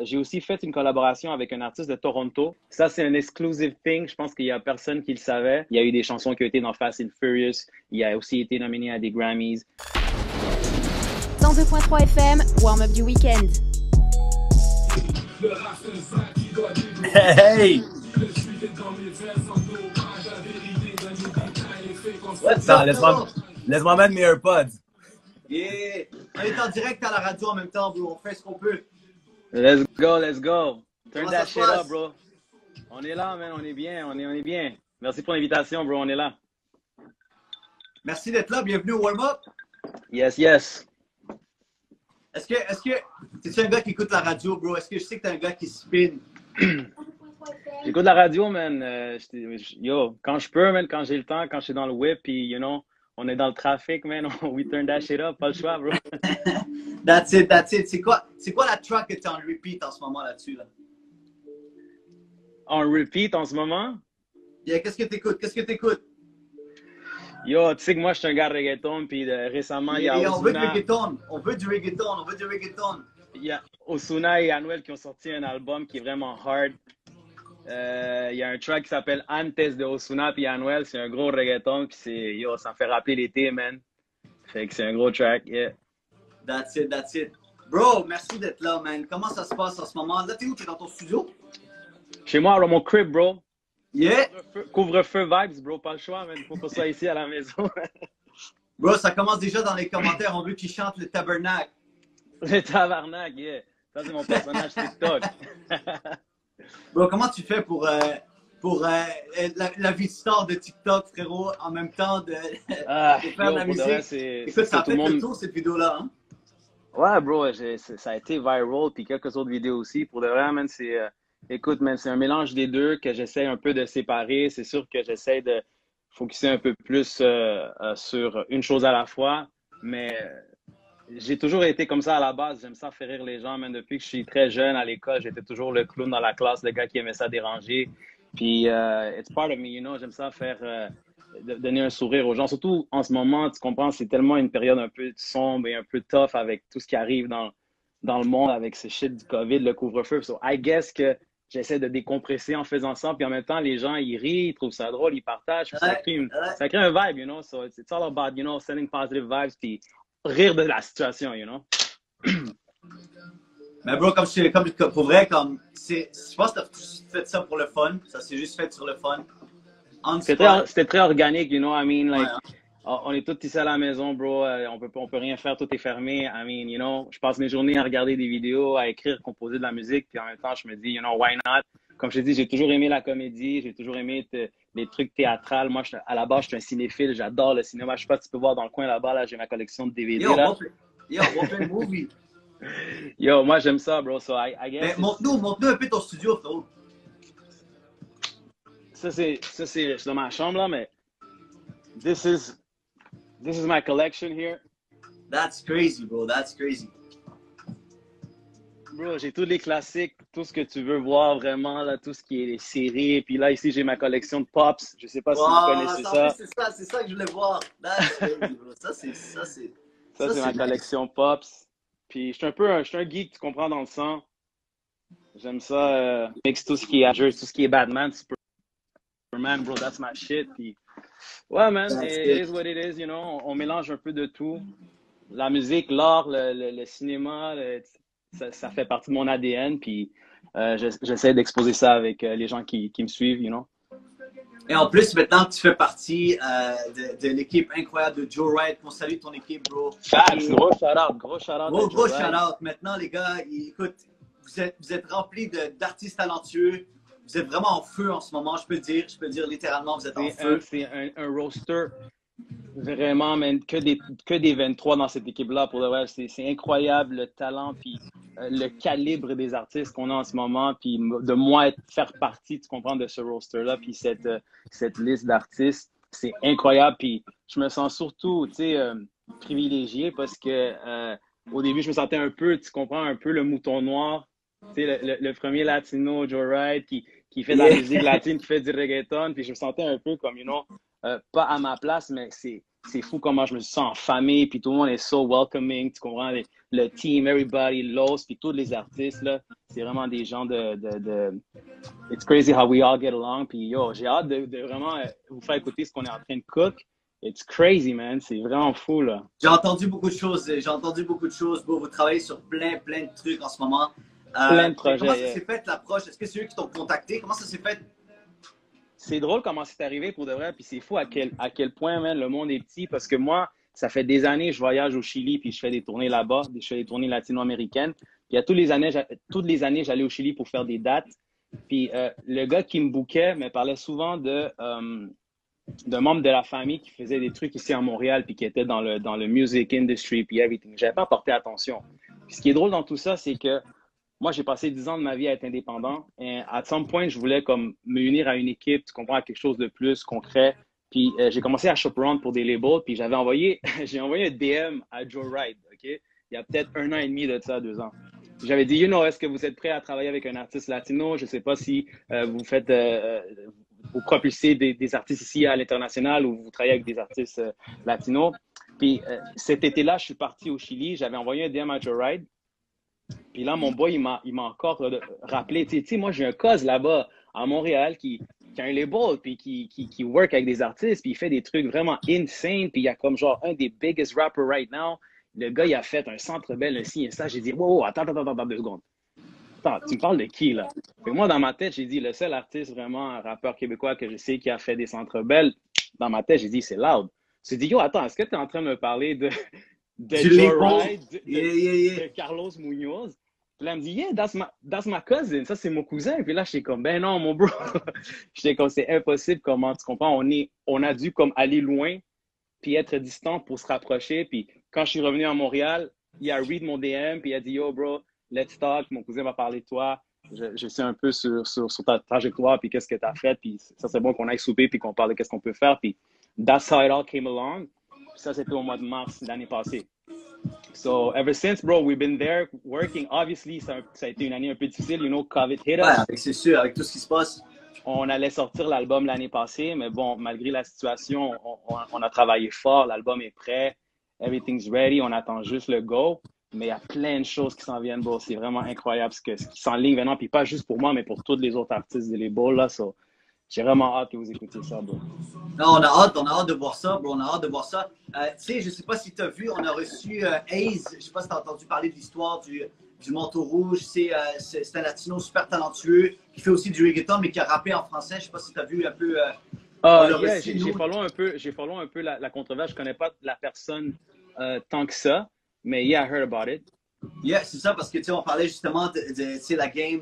j'ai aussi fait une collaboration avec un artiste de Toronto. Ça, c'est un exclusive thing. Je pense qu'il y a personne qui le savait. Il y a eu des chansons qui ont été dans Fast and Furious. Il a aussi été nominé à des Grammys. 102.3 FM, warm-up du week-end. Hey! What's Attends, up, laisse-moi mettre mes AirPods. Yeah! On est en direct à la radio en même temps, bro. On fait ce qu'on peut. Let's go, let's go. Turn Comment that ça se shit passe? up, bro. On est là, man. On est bien. On est bien. Merci pour l'invitation, bro. On est là. Merci d'être là. Bienvenue au warm-up. Yes, yes. Est-ce que t'es un gars qui écoute la radio, bro? Est-ce que je sais que t'es un gars qui spin? J'écoute la radio, man. Yo, quand je peux, man, quand j'ai le temps, quand je suis dans le whip, puis, you know, on est dans le trafic, man. We turn that shit up. Pas le choix, bro. That's it, that's it. C'est quoi la track que t'es en repeat en ce moment là-dessus, là? On repeat en ce moment. Yeah, qu'est-ce que t'écoutes? Qu'est-ce que t'écoutes? Yo, tu sais que moi, je suis un gars de reggaeton, puis récemment, il y a Yeah, on veut du Ozuna. reggaeton. On veut du reggaeton. On veut du reggaeton. Il y a Ozuna et Anuel qui ont sorti un album qui est vraiment hard. Il y a un track qui s'appelle Antes de Ozuna puis Anuel. C'est un gros reggaeton. Puis yo, ça me fait rappeler l'été, man. Fait que c'est un gros track, yeah. That's it, that's it. Bro, merci d'être là, man. Comment ça se passe en ce moment? Là, t'es où? T'es dans ton studio? Chez moi, dans mon crib, bro. Yeah! Couvre-feu vibes, bro. Pas le choix, man. Faut qu'on soit ici à la maison. Bro, ça commence déjà dans les commentaires. On veut qu'ils chantent le tabernacle. Le tabarnak, yeah. Ça, c'est mon personnage TikTok. Bro, comment tu fais pour la vie de star de TikTok, frérot, en même temps de faire de la Yo, pour de vrai, musique? Écoute, ça a tout le fait le monde. tour, cette vidéo-là. Hein? Ouais, bro, ça a été viral, puis quelques autres vidéos aussi. Pour de vrai, man, écoute, man, c'est un mélange des deux que j'essaie un peu de séparer. C'est sûr que j'essaie de focuser un peu plus sur une chose à la fois, mais j'ai toujours été comme ça à la base. J'aime ça faire rire les gens, man. Depuis que je suis très jeune à l'école, j'étais toujours le clown dans la classe, le gars qui aimait ça déranger. Puis, it's part of me, you know. J'aime ça faire, donner un sourire aux gens. Surtout en ce moment, tu comprends, c'est tellement une période un peu sombre et un peu tough avec tout ce qui arrive dans le monde, avec ce shit du COVID, le couvre-feu. So, I guess que j'essaie de décompresser en faisant ça. Puis en même temps, les gens, ils rient, ils trouvent ça drôle, ils partagent. Puis ça crée un vibe, you know. So, it's all about, you know, sending positive vibes. Puis, rire de la situation, you know. Mais bro, comme pour vrai, je pense que t'as fait ça pour le fun. Ça s'est juste fait sur le fun. C'était très organique, you know. I mean, like, Ouais, on est tous ici à la maison, bro. On peut rien faire, tout est fermé. I mean, you know, je passe mes journées à regarder des vidéos, à écrire, composer de la musique. Puis en même temps, je me dis, you know, why not? Comme je te dis, j'ai toujours aimé la comédie, j'ai toujours aimé les trucs théâtrales. Moi, à la base, je suis un cinéphile, j'adore le cinéma. Je sais pas si tu peux voir dans le coin là-bas, là, j'ai ma collection de DVD, Yo, là. on fait une movie. Yo, moi, j'aime ça, bro. So, I Mais guess. montre-nous un peu ton studio, frérot. Ça, c'est dans ma chambre, là, mais this is my collection here. That's crazy, bro. That's crazy. Bro, j'ai tous les classiques, tout ce que tu veux voir vraiment, là, tout ce qui est les séries. Et puis là, ici, j'ai ma collection de Pops. Je sais pas si vous Wow, connaissez ça. c'est ça que je voulais voir. That's crazy, bro. Ça, c'est Ça, c'est ma nice. collection Pops. Puis je suis un geek, tu comprends, dans le sang. J'aime ça, mix tout ce qui est Avengers, tout ce qui est Batman, Superman, bro, that's my shit. Puis, ouais, man, That's it it. is what it is, you know. On mélange un peu de tout. La musique, l'art, le cinéma, ça fait partie de mon ADN. Puis j'essaie d'exposer ça avec les gens qui me suivent, you know. Et en plus, maintenant, tu fais partie de l'équipe incroyable de Joe Wright. On salue ton équipe, bro. Facts, gros shout-out, gros shout-out. Gros shout-out. Maintenant, les gars, écoute, vous êtes remplis d'artistes talentueux. Vous êtes vraiment en feu en ce moment, je peux le dire littéralement, vous êtes en feu. C'est un roster. Vraiment, man, que des 23 dans cette équipe-là. Pour de vrai, c'est incroyable le talent puis le calibre des artistes qu'on a en ce moment. Puis de moi, faire partie, tu comprends, de ce roster-là. Puis cette liste d'artistes, c'est incroyable. Puis je me sens surtout, tu sais, privilégié parce que au début, je me sentais un peu, tu comprends, un peu le mouton noir. Tu sais, le premier latino, Joe Wright, qui fait de la musique latine, qui fait du reggaeton. Puis je me sentais un peu comme, you know, pas à ma place, mais c'est fou comment je me sens en famille, puis tout le monde est so welcoming, tu comprends? Le team, everybody, Los, puis tous les artistes, là, c'est vraiment des gens It's crazy how we all get along, puis yo, j'ai hâte de vraiment vous faire écouter ce qu'on est en train de cook. It's crazy, man, c'est vraiment fou, là. J'ai entendu beaucoup de choses, Bro. Vous travaillez sur plein de trucs en ce moment. Plein de projets. Comment ça s'est fait l'approche? Est-ce que c'est eux qui t'ont contacté? Comment ça s'est fait? C'est drôle comment c'est arrivé pour de vrai, puis c'est fou à quel point, man, le monde est petit, parce que moi, ça fait des années je voyage au Chili, puis je fais des tournées là-bas, je fais des tournées latino-américaines. Puis toutes les années, j'allais au Chili pour faire des dates. Puis le gars qui me bookait me parlait souvent d'un membre de la famille qui faisait des trucs ici à Montréal, puis qui était dans le music industry, puis everything. J'avais pas porté attention. Puis ce qui est drôle dans tout ça, c'est que moi, j'ai passé 10 ans de ma vie à être indépendant. Et à some point, je voulais comme me unir à une équipe, tu comprends, à quelque chose de plus concret. Puis j'ai commencé à shop around pour des labels. Puis j'ai envoyé un DM à Joe Ride, OK? Il y a peut-être 1 an et demi de ça, 2 ans. J'avais dit, est-ce que vous êtes prêt à travailler avec un artiste latino? Je ne sais pas si vous propulsez des artistes ici à l'international ou vous travaillez avec des artistes latinos. Puis cet été-là, je suis parti au Chili. J'avais envoyé un DM à Joe Ride. Puis là, mon boy, il m'a encore rappelé. Tu sais, moi, j'ai un cause là-bas à Montréal qui a un label, puis qui work avec des artistes, puis il fait des trucs vraiment insane. Puis il y a comme genre un des biggest rappers right now. Le gars, il a fait un centre belle, un ci et ça. J'ai dit, wow, attends 2 secondes. Attends, tu me parles de qui, là? Et moi, dans ma tête, j'ai dit, le seul artiste vraiment, un rappeur québécois que je sais qui a fait des centres belles, dans ma tête, j'ai dit, c'est Loud. J'ai dit, attends, est-ce que tu es en train de me parler de Joe Ride, de Carlos Munoz? Puis là, elle me dit, yeah, that's my cousin. Ça, c'est mon cousin. Puis là, j'étais comme, ben non, mon bro. J'étais comme, c'est impossible. Comment tu comprends? On a dû comme aller loin puis être distant pour se rapprocher. Puis quand je suis revenu à Montréal, il a read mon DM, puis il a dit, yo, bro, let's talk. Mon cousin va parler de toi. Je sais un peu sur ta trajectoire, puis qu'est-ce que tu as fait. Puis ça, c'est bon qu'on aille souper, puis qu'on parle de qu'est-ce qu'on peut faire. Puis that's how it all came along. Puis ça, c'était au mois de mars l'année passée. So, ever since, bro, we've been there working. Obviously, ça a été une année un peu difficile. COVID hit us. Ouais, c'est sûr, avec tout ce qui se passe. On allait sortir l'album l'année passée, mais bon, malgré la situation, on a travaillé fort. L'album est prêt. Everything's ready. On attend juste le go. Mais il y a plein de choses qui s'en viennent, bro. C'est vraiment incroyable ce qui s'enligne maintenant. Puis pas juste pour moi, mais pour tous les autres artistes des labels, là. So, j'ai vraiment hâte que vous écoutiez ça, bro. Non, on a hâte de voir ça, bro. On a hâte de voir ça. Tu sais, je sais pas si tu as vu, on a reçu Aze. Je sais pas si tu as entendu parler de l'histoire du Manteau Rouge. C'est un latino super talentueux qui fait aussi du reggaeton, mais qui a rappé en français. Je sais pas si tu as vu un peu. Yeah, j'ai follow un peu la controverse. Je connais pas la personne tant que ça, mais yeah, I heard about it. Yeah, c'est ça, parce que tu sais, on parlait justement de la game,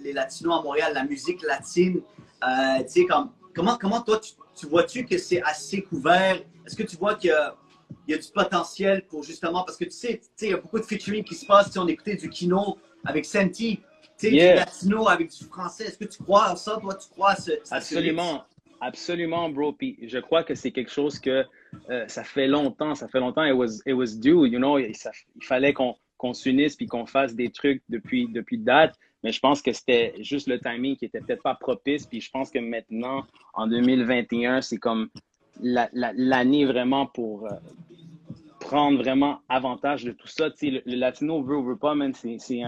les latinos à Montréal, la musique latine. Tu sais, comment toi, tu vois-tu que c'est assez couvert? Est-ce que tu vois qu'il y a du potentiel pour justement, parce que tu sais, il y a beaucoup de featuring qui se passe. On écoutait du Kino avec Senti, tu sais, du latino avec du français. Est-ce que tu crois à ça? Toi, tu crois à ce Absolument. Absolument, bro. Puis je crois que c'est quelque chose que ça fait longtemps. It was due, you know. Il fallait qu'on s'unisse puis qu'on fasse des trucs depuis date. Mais je pense que c'était juste le timing qui était peut-être pas propice. Puis je pense que maintenant, en 2021, c'est comme l'année vraiment pour prendre vraiment avantage de tout ça. Tu sais, le latino veut ou veut pas, man, c'est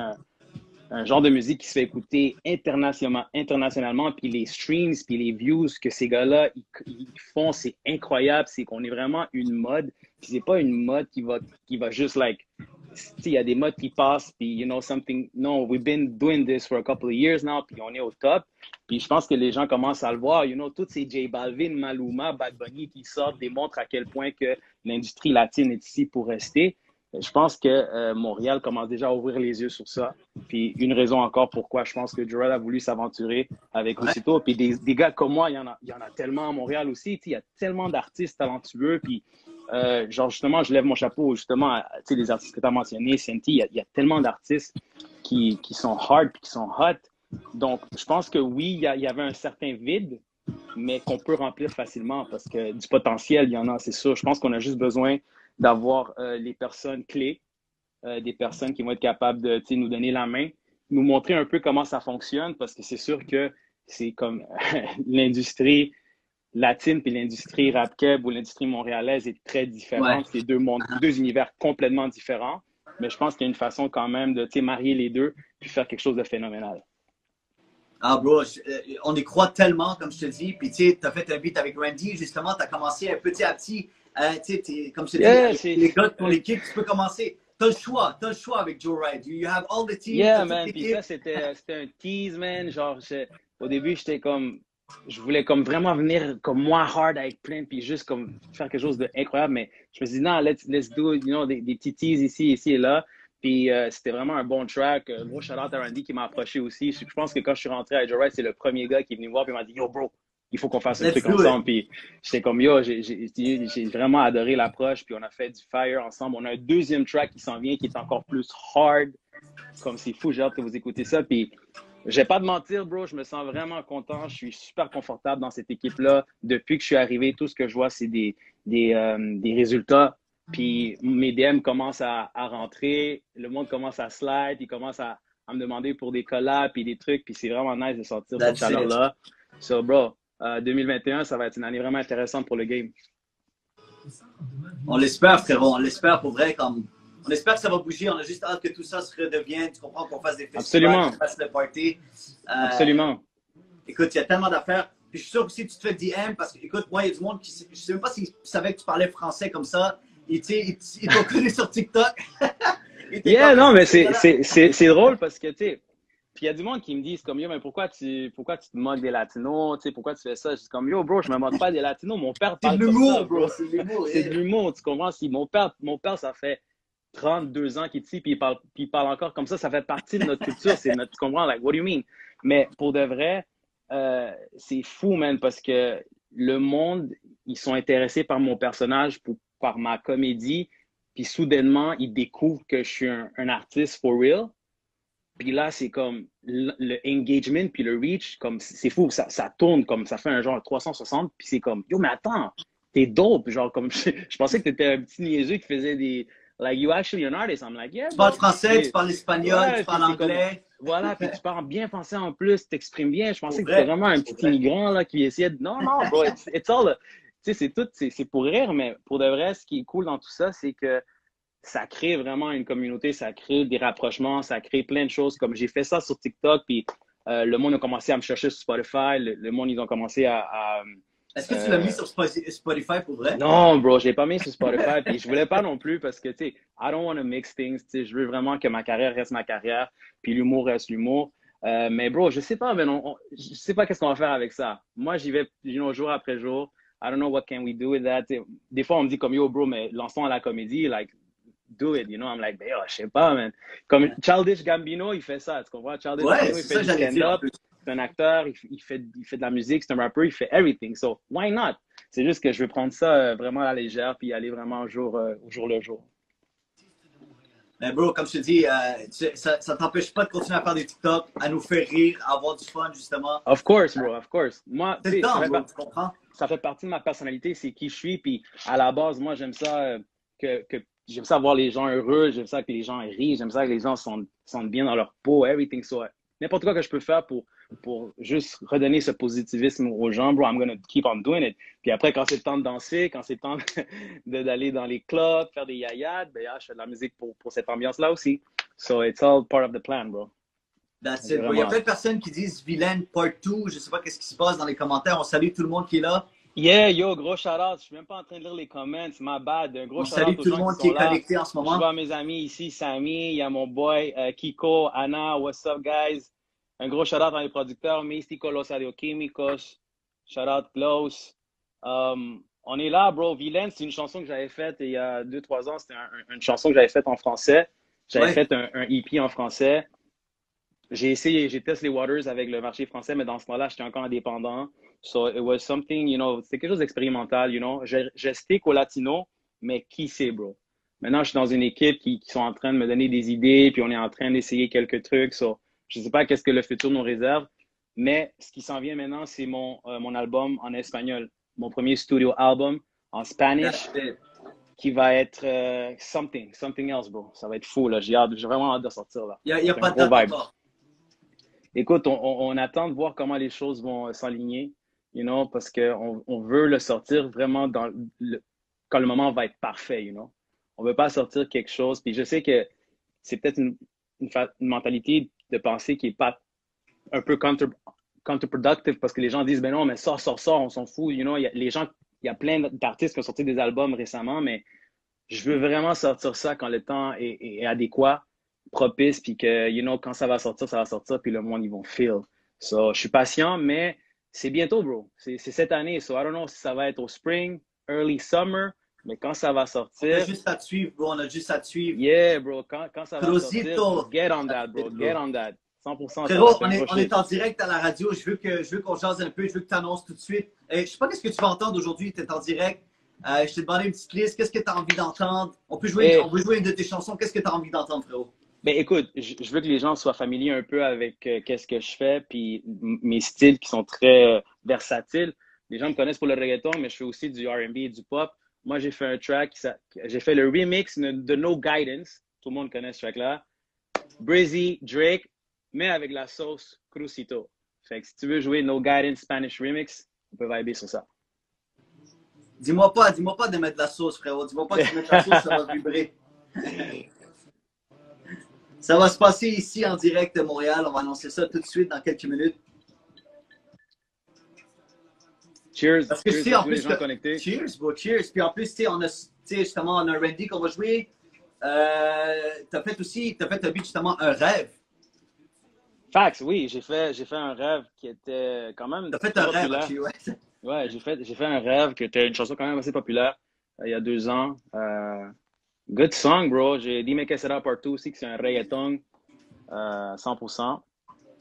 un genre de musique qui se fait écouter internationalement, puis les streams, puis les views que ces gars-là ils font, c'est incroyable. C'est qu'on est vraiment une mode, puis c'est pas une mode qui va juste like, il y a des modes qui passent, puis you know something. No, we've been doing this for a couple of years now, puis on est au top. Puis je pense que les gens commencent à le voir. You know, tous ces J Balvin, Maluma, Bad Bunny qui sortent démontrent à quel point que l'industrie latine est ici pour rester. Je pense que Montréal commence déjà à ouvrir les yeux sur ça. Puis une raison encore pourquoi je pense que Joel a voulu s'aventurer avec Aussitôt. Puis des gars comme moi, il y en a tellement à Montréal aussi. Il y a tellement d'artistes talentueux. Puis genre justement, je lève mon chapeau justement à les artistes que tu as mentionnés, Senti. Il y a tellement d'artistes qui sont hard puis qui sont hot. Donc je pense que oui, il y avait un certain vide, mais qu'on peut remplir facilement parce que du potentiel, il y en a, c'est sûr. Je pense qu'on a juste besoin d'avoir les personnes clés, des personnes qui vont être capables de nous donner la main, nous montrer un peu comment ça fonctionne, parce que c'est sûr que c'est comme l'industrie, latine puis l'industrie rap-keb ou l'industrie montréalaise est très différente. Ouais. C'est deux mondes, deux univers complètement différents. Mais je pense qu'il y a une façon quand même de marier les deux puis faire quelque chose de phénoménal. Ah, bro, on y croit tellement, comme je te dis. Puis, tu sais, tu as fait un beat avec Randy, justement, tu as commencé petit à petit. Tu sais, comme je te dis, avec les gars de ton équipe, tu peux commencer. Tu as le choix avec Joe Wright. You have all the team. Yeah, man. Puis ça, c'était un tease, man. Genre, au début, j'étais comme, je voulais comme vraiment venir comme moi hard avec plein, puis juste comme faire quelque chose d'incroyable. Mais je me suis dit, non, let's do, des petits teases ici et là. Puis c'était vraiment un bon track. Gros shout-out à Randy qui m'a approché aussi. Je pense que quand je suis rentré à Joe Wright, c'est le premier gars qui est venu me voir et m'a dit, yo, bro, il faut qu'on fasse un truc ensemble. Puis j'étais comme, yo, j'ai vraiment adoré l'approche. Puis on a fait du fire ensemble. On a un deuxième track qui s'en vient qui est encore plus hard. Comme c'est fou, j'ai hâte que vous écoutez ça. Puis je vais pas te mentir, bro, je me sens vraiment content. Je suis super confortable dans cette équipe-là. Depuis que je suis arrivé, tout ce que je vois, c'est des résultats. Puis mes DM commencent à rentrer, le monde commence à slide, ils commencent à me demander pour des collabs puis des trucs. Puis c'est vraiment nice de sortir cette chaleur-là. So, bro, 2021, ça va être une année vraiment intéressante pour le game. On l'espère, frérot. On l'espère pour vrai. On espère que ça va bouger. On a juste hâte que tout ça se redevienne. Tu comprends qu'on fasse des festivals, qu'on fasse le party. Absolument. Écoute, il y a tellement d'affaires. Puis je suis sûr que si tu te fais DM, parce que, écoute, moi, il y a du monde qui, je sais même pas s'ils savaient que tu parlais français comme ça. Ils t'ont connu sur TikTok. Yeah, non, mais c'est drôle parce que, tu sais, puis il y a du monde qui me disent comme, yo, mais pourquoi tu te moques des Latinos, tu sais, pourquoi tu fais ça? Je dis comme, yo, bro, je me moque pas des Latinos, mon père parle comme ça, bro. C'est de l'humour, c'est de l'humour, tu comprends? Si mon père, ça fait 32 ans qu'il est ici, puis il parle encore comme ça fait partie de notre culture, tu comprends? Like, what do you mean? Mais pour de vrai, c'est fou, man, parce que le monde, ils sont intéressés par mon personnage, par ma comédie, puis soudainement, ils découvrent que je suis un artiste for real. Puis là, c'est comme le engagement puis le reach, comme c'est fou, ça tourne comme ça fait un genre 360, puis c'est comme, yo, mais attends, t'es dope. Genre, comme je pensais que t'étais un petit niaiseux qui faisait des, like, you actually an artist. I'm like, yeah. Tu parles français, tu parles espagnol, ouais, tu parles anglais. Voilà, puis tu parles bien français en plus, tu t'exprimes bien. Je pensais que t'étais vraiment un petit immigrant là, qui essayait de. Non, bro, it's all. Tu sais, c'est pour rire, mais pour de vrai, ce qui est cool dans tout ça, c'est que ça crée vraiment une communauté, ça crée des rapprochements, ça crée plein de choses. Comme j'ai fait ça sur TikTok, puis le monde a commencé à me chercher sur Spotify, le monde, ils ont commencé à Est-ce que tu l'as mis sur Spotify pour vrai? Non, bro, je l'ai pas mis sur Spotify, puis je voulais pas non plus parce que, tu sais, I don't want to mix things, tu sais, je veux vraiment que ma carrière reste ma carrière, puis l'humour reste l'humour. Mais bro, je sais pas, mais je sais pas qu'est-ce qu'on va faire avec ça. Moi, j'y vais, jour après jour. I don't know what can we do with that. T'sais, des fois, on me dit comme, yo, bro, mais lançons à la comédie, like, do it, you know. I'm like, ben, yo, je sais pas, man. Comme Childish Gambino, il fait ça, tu comprends? Childish Gambino, il fait du stand-up, c'est un acteur, il fait de la musique, c'est un rappeur, il fait everything. So, why not? C'est juste que je veux prendre ça vraiment à la légère puis aller vraiment au jour le jour. Mais bro, comme je te dis, ça t'empêche pas de continuer à faire des TikTok, à nous faire rire, à avoir du fun, justement. Of course, bro, of course. Moi, c'est le temps, bro, tu comprends? Ça fait partie de ma personnalité, c'est qui je suis. Puis à la base, moi, j'aime ça j'aime ça voir les gens heureux, j'aime ça que les gens rient, j'aime ça que les gens sentent bien dans leur peau, everything. So, n'importe quoi que je peux faire pour juste redonner ce positivisme aux gens, bro, I'm gonna keep on doing it. Puis après, quand c'est le temps de danser, quand c'est le temps d'aller dans les clubs, faire des yayades, ben, je fais de la musique pour cette ambiance-là aussi. So, it's all part of the plan, bro. That's it, bro. Il y a plein de personnes qui disent Vilaine Part 2. Je sais pas qu'est-ce qui se passe dans les commentaires. On salue tout le monde qui est là. Yeah, yo, gros shout-out. Je suis même pas en train de lire les comments. My bad. Un gros shout-out aux gens qui sont là. On salue tout le monde qui est connecté en ce moment. Je vois mes amis ici, Samy, il y a mon boy Kiko, Anna, what's up, guys? Un gros shout-out dans les producteurs, Mystico Los Adioquímicos. Shout-out Klaus. On est là, bro. Vilaine, c'est une chanson que j'avais faite il y a 2-3 ans. C'était une chanson que j'avais faite en français. J'avais fait un EP en français. J'ai testé les waters avec le marché français, mais dans ce moment-là, j'étais encore indépendant. So it was something, you know, c'était quelque chose d'expérimental, you know. Je stick au latino, mais qui sait, bro? Maintenant, je suis dans une équipe qui sont en train de me donner des idées, puis on est en train d'essayer quelques trucs. So, je sais pas qu'est-ce que le futur nous réserve, mais ce qui s'en vient maintenant, c'est mon album en espagnol. Mon premier studio album en Spanish, qui va être something else, bro. Ça va être fou, là. J'ai vraiment hâte de sortir, là. Il y a pas de date encore. Écoute, on attend de voir comment les choses vont s'aligner. you know, parce qu'on veut le sortir vraiment quand le moment va être parfait, you know. On veut pas sortir quelque chose. Puis je sais que c'est peut-être une mentalité de pensée qui est pas un peu counterproductive parce que les gens disent, ben non, mais sors, on s'en fout, you know. Il y a plein d'artistes qui ont sorti des albums récemment, mais je veux vraiment sortir ça quand le temps est adéquat, propice, puis que, you know, quand ça va sortir, puis le monde, ils vont feel. So, je suis patient, mais c'est bientôt, bro. C'est cette année. So, I don't know si ça va être au spring, early summer, mais quand ça va On a sortir. juste à te suivre, bro. On a juste à te suivre. Yeah, bro. Quand ça va Cruzito. sortir, get on that, bro. Get on that. 100%. Frérot, on est en direct à la radio. Je veux qu'on jase un peu. Je veux que tu annonces tout de suite. Je sais pas ce que tu vas entendre aujourd'hui. Tu es en direct. Je t'ai demandé une petite liste. Qu'est-ce que tu as envie d'entendre? On peut jouer une de tes chansons. Qu'est-ce que tu as envie d'entendre, frérot? Ben écoute, je veux que les gens soient familiers un peu avec qu'est-ce que je fais, puis mes styles qui sont très versatiles. Les gens me connaissent pour le reggaeton, mais je fais aussi du R&B et du pop. Moi, j'ai fait un track, j'ai fait le remix de No Guidance. Tout le monde connaît ce track-là. Brizzy, Drake, mais avec la sauce Cruzito. Fait que si tu veux jouer No Guidance Spanish Remix, on peut vibrer sur ça. Dis-moi pas de mettre de la sauce, frérot. Dis-moi pas que tu mets de la sauce, ça va vibrer. Ça va se passer ici en direct de Montréal. On va annoncer ça tout de suite dans quelques minutes. Cheers. Parce que cheers tu sais, en tous les plus, gens connectés. cheers, bro, cheers. Puis en plus, tu sais, justement, on a Randy qu'on va jouer. T'as fait justement un rêve. Facts, oui, j'ai fait un rêve qui était quand même T'as fait un rêve, populaire. ok, ouais. Ouais, j'ai fait un rêve qui était une chanson quand même assez populaire il y a 2 ans. Good song, bro. J'ai Dime Que Sera Part 2 aussi, que c'est un reggaeton 100%.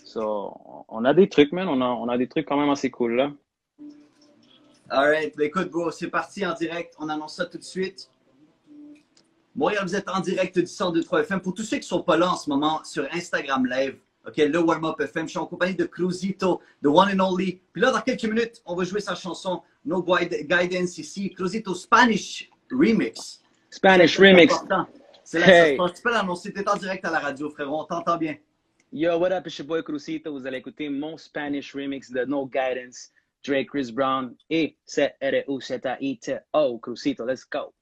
So, on a des trucs, man. On a des trucs quand même assez cool, là. Alright, ben écoute, bro, c'est parti en direct. On annonce ça tout de suite. Montréal, vous êtes en direct du 102.3 FM. Pour tous ceux qui ne sont pas là en ce moment sur Instagram Live, ok, le Warm Up FM, je suis en compagnie de Cruzito, the one and only. Puis là, dans quelques minutes, on va jouer sa chanson No Guidance ici. Cruzito Spanish Remix. Spanish Remix. C'est là que ça se passe. Tu peux l'annoncer, tu es en direct à la radio, frérot. On t'entend bien. Yo, what up, it's your boy Cruzito. Vous allez écouter mon Spanish Remix de No Guidance, Drake, Chris Brown et C-R-U-Z-I-T-O. Cruzito, let's go.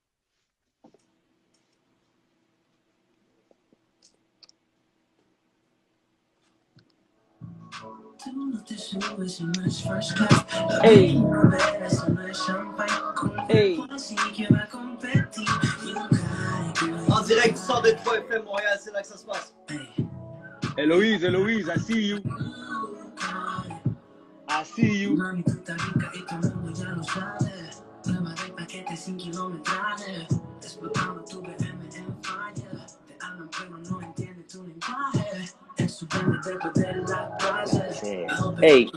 Hey. Hey. En direct du 102.3 FM Montréal, c'est là que ça se passe. Eloise, I see you. I see you. Hey.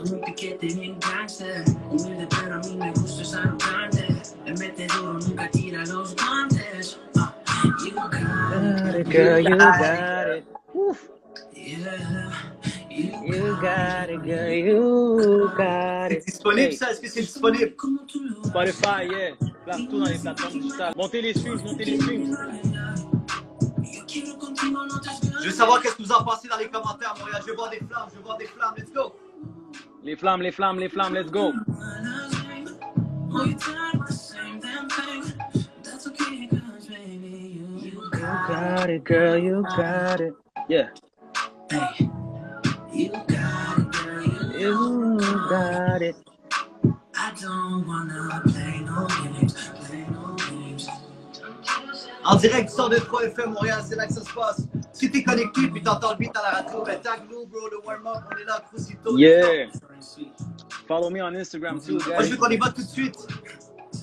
Girl, you got it. Oof. You got it, girl, you got it. C'est disponible, ça? Est-ce que c'est disponible? Spotify, yeah. Partout dans les plateformes digitales. Montez les streams, Je veux savoir qu'est-ce que vous en pensez dans les commentaires, Montréal. Je veux voir des flammes, let's go. Les flammes, let's go. You got it, girl, you got it. Yeah. You got it, girl, you got it. I don't wanna play no games. En direct du 102.3 FM Montréal, c'est là que ça se passe. Si t'es connecté puis t'entends le beat à la radio, ben tag-nous, bro, le warm-up, on est là, Cruzito. Yeah. Follow me on Instagram too, Moi, je guys. veux qu'on y va tout de suite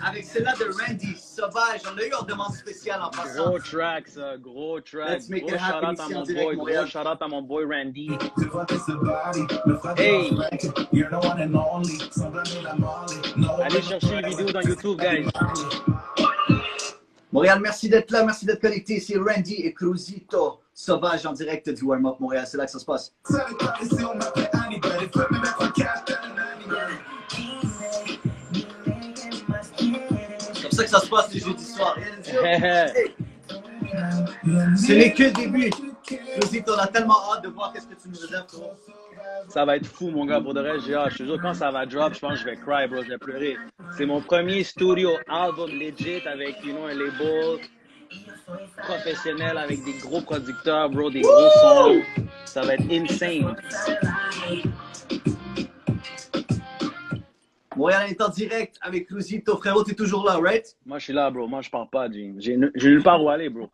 avec celle-là de Randy, Sauvage. On a eu une demande spéciale en passant. Gros track, ça, gros track. Let's make Gros it happen shout-out à ici en mon direct, boy, Montréal. gros shout-out à mon boy Randy. Hey. Allez chercher les vidéos dans YouTube, guys. Montréal, merci d'être là, merci d'être connecté. C'est Randy et Cruzito, Sauvage en direct du warm-up Montréal. C'est là que ça se passe. C'est comme ça que ça se passe les jeudis soirs. Hey. Ce n'est que le début. Closy, on a tellement hâte de voir qu'est-ce que tu nous réserves, frérot. Ça va être fou, mon gars. Pour de vrai, j'ai hâte. Je te jure, quand ça va drop, je pense que je vais cry, bro. Je vais pleurer. C'est mon premier studio album legit avec, un label professionnel avec des gros producteurs, bro, des gros sons. Ça va être insane. Montréal est en direct avec Closy. Ton frérot, t'es toujours là, right? Moi, je suis là, bro. Moi, je pars pas, Jim. J'ai nulle part où aller, bro.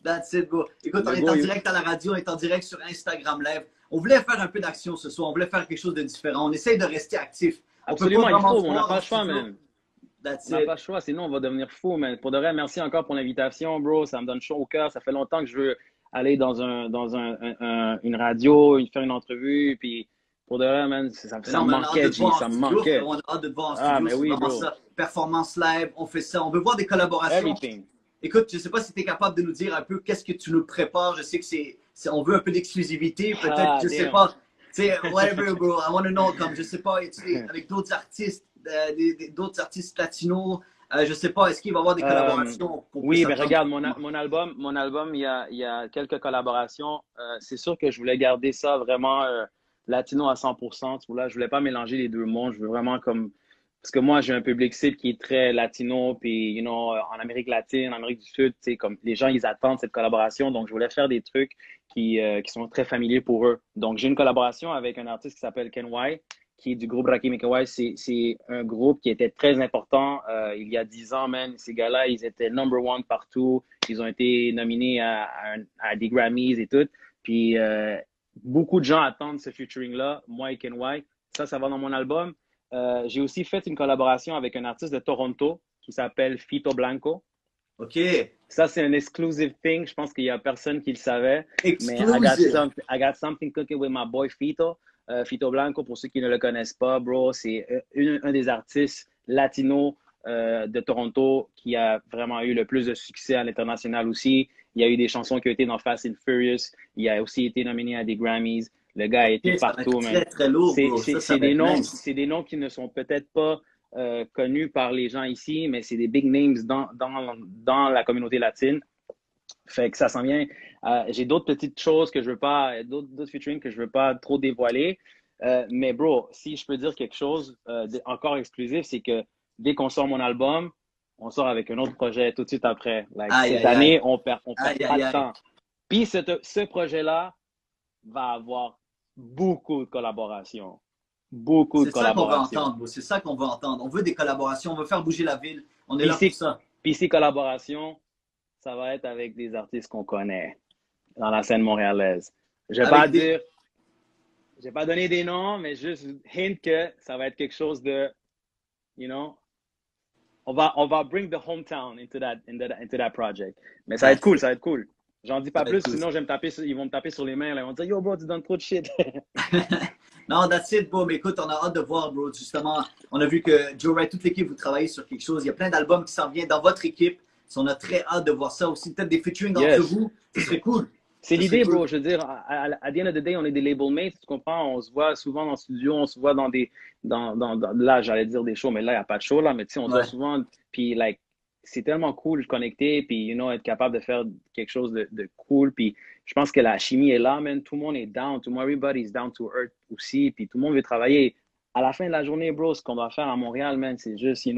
That's it, bro. Écoute, on est en direct à la radio, on est en direct sur Instagram Live. On voulait faire un peu d'action ce soir. On voulait faire quelque chose de différent. On essaye de rester actif. Absolument, il faut. On n'a pas le choix, man. On That's n'a it. pas le choix, sinon on va devenir fou, man. Pour de vrai, merci encore pour l'invitation, bro. Ça me donne chaud au cœur. Ça fait longtemps que je veux aller dans une radio, faire une entrevue. Puis pour de vrai, man, ça Non, me mais on a hâte de manquait, te G. voir en Ça me studio, manquait. frérot. On a hâte de te voir en Ah, studio. mais C'est oui, vraiment bro. ça. Performance live, on fait ça. On veut voir des collaborations. Everything. Écoute, je ne sais pas si tu es capable de nous dire un peu qu'est-ce que tu nous prépares. Je sais que on veut un peu d'exclusivité. Peut-être, Ah, je ne sais damn. pas. Tu sais, whatever, bro. I want to know, comme, je ne sais pas, tu sais, avec d'autres artistes, d'autres artistes latinos. Je ne sais pas, est-ce qu'il va y avoir des collaborations qu'on Oui, puisse mais attendre? regarde, mon album, il y a quelques collaborations. C'est sûr que je voulais garder ça vraiment latino à 100%. Tu vois, là, je voulais pas mélanger les deux mondes. Je veux vraiment comme... Parce que moi, j'ai un public cible qui est très latino, puis, en Amérique latine, en Amérique du Sud, tu sais, comme les gens, ils attendent cette collaboration. Donc, je voulais faire des trucs qui sont très familiers pour eux. Donc, j'ai une collaboration avec un artiste qui s'appelle Ken Y, qui est du groupe Rakim Kawai. C'est un groupe qui était très important il y a 10 ans, man. Ces gars-là, ils étaient number one partout. Ils ont été nominés à des Grammys et tout. Puis, beaucoup de gens attendent ce featuring-là, moi et Ken Y. Ça va dans mon album. J'ai aussi fait une collaboration avec un artiste de Toronto qui s'appelle Fito Blanco. OK. Ça, c'est un exclusive thing. Je pense qu'il n'y a personne qui le savait. Mais Exclusive. I got something cooking with my boy Fito. Fito Blanco, pour ceux qui ne le connaissent pas, bro, c'est un des artistes latinos de Toronto qui a vraiment eu le plus de succès à l'international aussi. Il y a eu des chansons qui ont été dans Fast and Furious. Il a aussi été nominé à des Grammys. Le gars a été Ça va être partout, très, man. très lourd, bro. Ça C'est va des être noms, nice. c'est des noms qui ne sont peut-être pas connus par les gens ici, mais c'est des big names dans la communauté latine. Fait que ça s'en vient. J'ai d'autres petites choses que je veux pas, d'autres featuring que je veux pas trop dévoiler. Mais bro, si je peux dire quelque chose encore exclusif, c'est que dès qu'on sort mon album, on sort avec un autre projet tout de suite après. Like, Aïe, cette aïe, année, aïe. on perd Aïe, pas aïe, de aïe. temps. Puis ce projet-là va avoir beaucoup de collaborations. Beaucoup de C'est ça qu'on veut collaborations. entendre, bro. C'est ça qu'on veut entendre. On veut des collaborations. On veut faire bouger la ville. On est là pour ça. Puis ces collaborations, ça va être avec des artistes qu'on connaît dans la scène montréalaise. Je vais pas dire, je vais pas donner des noms, mais juste hint que ça va être quelque chose de, on va bring the hometown into that project. Mais ça va être cool, ça va être cool. J'en dis pas plus, sinon ils vont me taper sur les mains. Là. Ils vont me dire, yo bro, tu donnes trop de shit. Non, that's it, bro. Mais écoute, on a hâte de voir, bro. Justement, on a vu que Joe Wright, toute l'équipe, vous travaillez sur quelque chose. Il y a plein d'albums qui s'en viennent dans votre équipe. On a très hâte de voir ça aussi. Peut-être des featuring entre vous. Ce serait cool. C'est l'idée, bro. Je veux dire, à the end of the day, on est des label mates, tu comprends? On se voit souvent dans le studio, on se voit dans des. Là, j'allais dire des shows, mais là, il n'y a pas de show, là. Mais tu sais, on se voit souvent. Puis, like, c'est tellement cool de connecter, puis, être capable de faire quelque chose de cool. Puis, je pense que la chimie est là, man. Tout le monde est down. Everybody's down to earth aussi. Puis, tout le monde veut travailler. À la fin de la journée, bro, ce qu'on doit faire à Montréal, man, c'est juste,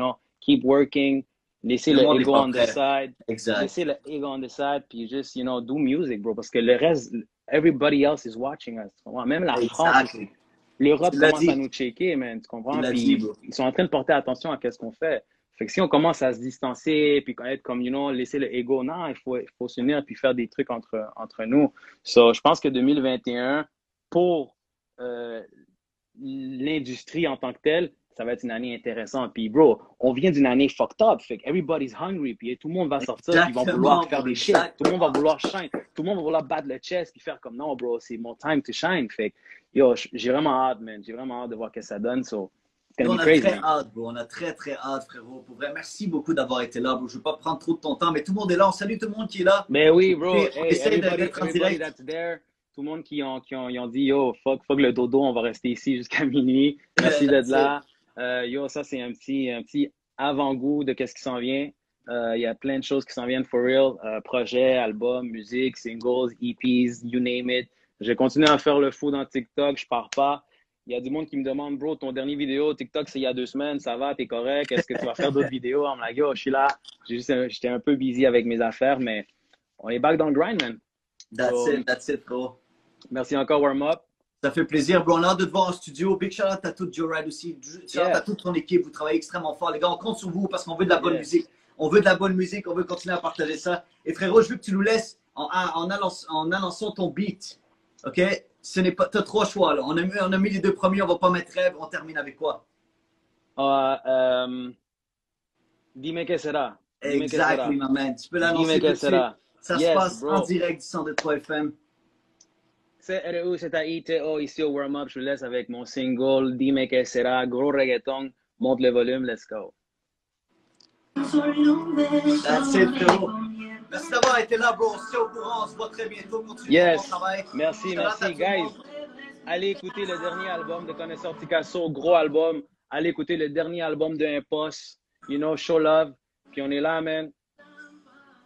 keep working. Laisser le ego on the side. Exact. Laisser le ego on the side, puis juste, do music, bro. Parce que le reste, everybody else is watching us. Tu comprends? Même la France, l'Europe commence à nous checker, man. Tu comprends? Puis ils sont en train de porter attention à ce qu'on fait. Fait que si on commence à se distancer, puis être comme, laisser le ego, non, il faut s'unir puis faire des trucs entre nous. So, je pense que 2021, pour l'industrie en tant que telle, ça va être une année intéressante. Puis, bro, on vient d'une année fucked up. Fait que everybody's hungry. Puis tout le monde va sortir. Puis ils vont vouloir faire des shit. Tout le monde va vouloir shine. Tout le monde va vouloir battre le chest. Puis faire comme, non, bro, c'est mon time to shine. Fait que, yo, j'ai vraiment hâte, man. J'ai vraiment hâte de voir ce que ça donne. So, on a très hâte, bro. On a très, très hâte, frérot. Pour vrai, merci beaucoup d'avoir été là, bro. Je ne veux pas prendre trop de ton temps, mais tout le monde est là. On salue tout le monde qui est là. Mais oui, bro. On essaie d'être en direct. That's there. Tout le monde qui ont dit, yo, fuck le dodo. On va rester ici jusqu'à minuit. Merci d'être là. Yo, ça, c'est un petit avant-goût de qu'est-ce qui s'en vient. Il y a plein de choses qui s'en viennent for real. Projets, albums, musique, singles, EPs, you name it. Je vais continuer à faire le fou dans TikTok. Je pars pas. Il y a du monde qui me demande, bro, ton dernier vidéo, TikTok, c'est il y a 2 semaines. Ça va, t'es correct? Est-ce que tu vas faire d'autres vidéos? I'm like, yo, je suis là. J'étais un peu busy avec mes affaires, mais on est back dans le grind, man. That's it, bro. Merci encore, Warm Up. Ça fait plaisir, bro. On a hâte de te voir en studio. Big shout out à tout Joe Ride aussi. Shout out à toute ton équipe. Vous travaillez extrêmement fort. Les gars, on compte sur vous parce qu'on veut de la bonne musique. On veut de la bonne musique. On veut continuer à partager ça. Et frérot, je veux que tu nous laisses en annonçant ton beat. OK? Ce n'est pas, t'as 3 choix, là. On a mis les 2 premiers. On va pas mettre rêve. On termine avec quoi? Dime que sera. Exactly, my man. Tu peux l'annoncer tout de suite. Ça se passe bro. en direct du 102.3 FM. C'est REU-Z-A-I-T-O, ici au Warm Up. Je vous laisse avec mon single Dime que sera. Gros reggaeton. Monte le volume. Let's go. That's it, frérot. Merci d'avoir été là, bro. On se tient au courant. On se voit très bientôt. Continue ton travail. Merci, guys. Allez écouter le dernier album de Connaisseur Picasso. Gros album. Allez écouter le dernier album de Impost. You know, Show Love. Puis on est là, man.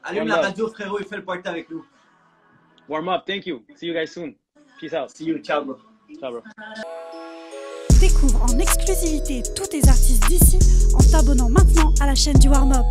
Allume la radio, frérot. Il fait le party avec nous. Warm Up. Thank you. See you guys soon. Peace out. See you. Ciao, bro. Ciao, bro. Découvre en exclusivité tous tes artistes d'ici en t'abonnant maintenant à la chaîne du Warm Up.